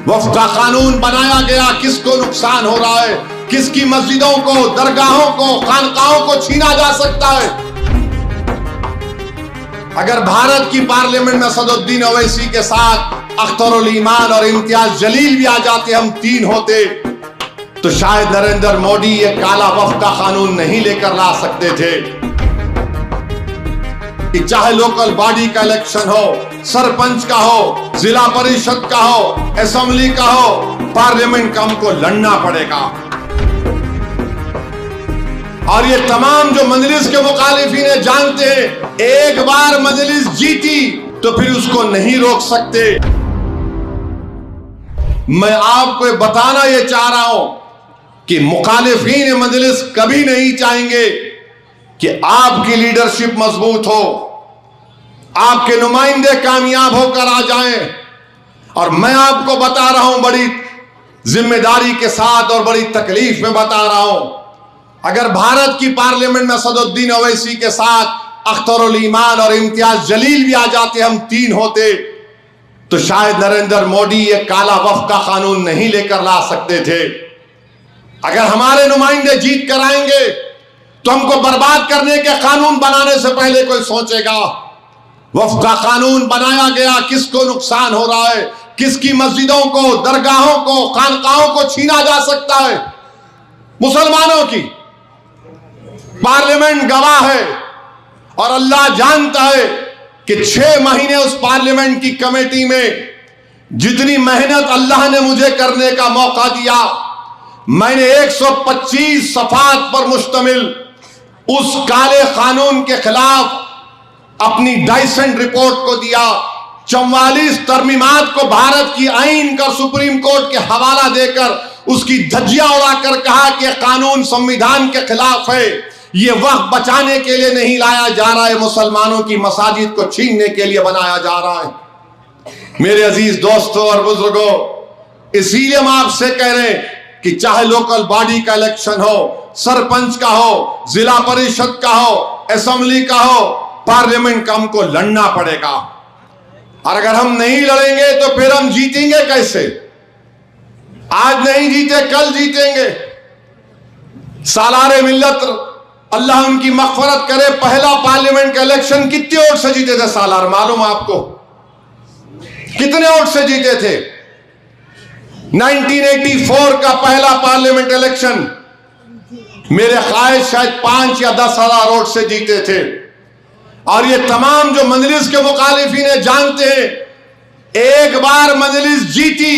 वक्फ का कानून बनाया गया, किसको नुकसान हो रहा है, किसकी मस्जिदों को, दरगाहों को, खानकाहों को छीना जा सकता है। अगर भारत की पार्लियामेंट में असदुद्दीन ओवैसी के साथ अख्तरुल ईमान और इम्तियाज जलील भी आ जाते, हम तीन होते, तो शायद नरेंद्र मोदी ये काला वक्फ का कानून नहीं लेकर ला सकते थे। कि चाहे लोकल बॉडी का इलेक्शन हो, सरपंच का हो, जिला परिषद का हो, असेंबली का हो, पार्लियामेंट का हमको लड़ना पड़ेगा। और ये तमाम जो मजलिस के मुखालिफिन जानते हैं, एक बार मजलिस जीती तो फिर उसको नहीं रोक सकते। मैं आपको बताना ये चाह रहा हूं कि मुखालिफिन मजलिस कभी नहीं चाहेंगे कि आपकी लीडरशिप मजबूत हो, आपके नुमाइंदे कामयाब होकर आ जाएं। और मैं आपको बता रहा हूं बड़ी जिम्मेदारी के साथ और बड़ी तकलीफ में बता रहा हूं, अगर भारत की पार्लियामेंट में असदुद्दीन ओवैसी के साथ अख्तरुल ईमान और इम्तियाज जलील भी आ जाते, हम तीन होते, तो शायद नरेंद्र मोदी ये काला वक्फ का कानून नहीं लेकर ला सकते थे। अगर हमारे नुमाइंदे जीत कर आएंगे तो हमको बर्बाद करने के कानून बनाने से पहले कोई सोचेगा। वक्फ का कानून बनाया गया, किसको नुकसान हो रहा है, किसकी मस्जिदों को, दरगाहों को, खानकाहों को छीना जा सकता है। मुसलमानों की पार्लियामेंट गवाह है और अल्लाह जानता है कि 6 महीने उस पार्लियामेंट की कमेटी में जितनी मेहनत अल्लाह ने मुझे करने का मौका दिया, मैंने 125 सफात पर मुश्तमिल उस काले कानून के खिलाफ अपनी डाइसेंट रिपोर्ट को दिया। 44 तरमीमात को भारत की आईन का सुप्रीम कोर्ट के हवाला देकर उसकी धज्जियां उड़ाकर कहा कि कानून संविधान के खिलाफ है, ये वक्त बचाने के लिए नहीं लाया जा रहा है, मुसलमानों की मसाजिद को छीनने के लिए बनाया जा रहा है। मेरे अजीज दोस्तों और बुजुर्गों, इसीलिए हम आपसे कह रहे हैं कि चाहे लोकल बॉडी का इलेक्शन हो, सरपंच का हो, जिला परिषद का हो, असेंबली का हो, पार्लियामेंट का हमको लड़ना पड़ेगा। और अगर हम नहीं लड़ेंगे तो फिर हम जीतेंगे कैसे? आज नहीं जीते कल जीतेंगे। सालारे मिल्लत अल्लाह उनकी मग़फ़िरत करे, पहला पार्लियामेंट का इलेक्शन कितने वोट से जीते थे सालार? मालूम आपको कितने वोट से जीते थे? 1984 का पहला पार्लियामेंट इलेक्शन मेरे ख्याल शायद 5 या 10 हजार वोट से जीते थे। और ये तमाम जो मजलिस के मुखालिफिन जानते हैं, एक बार मजलिस जीती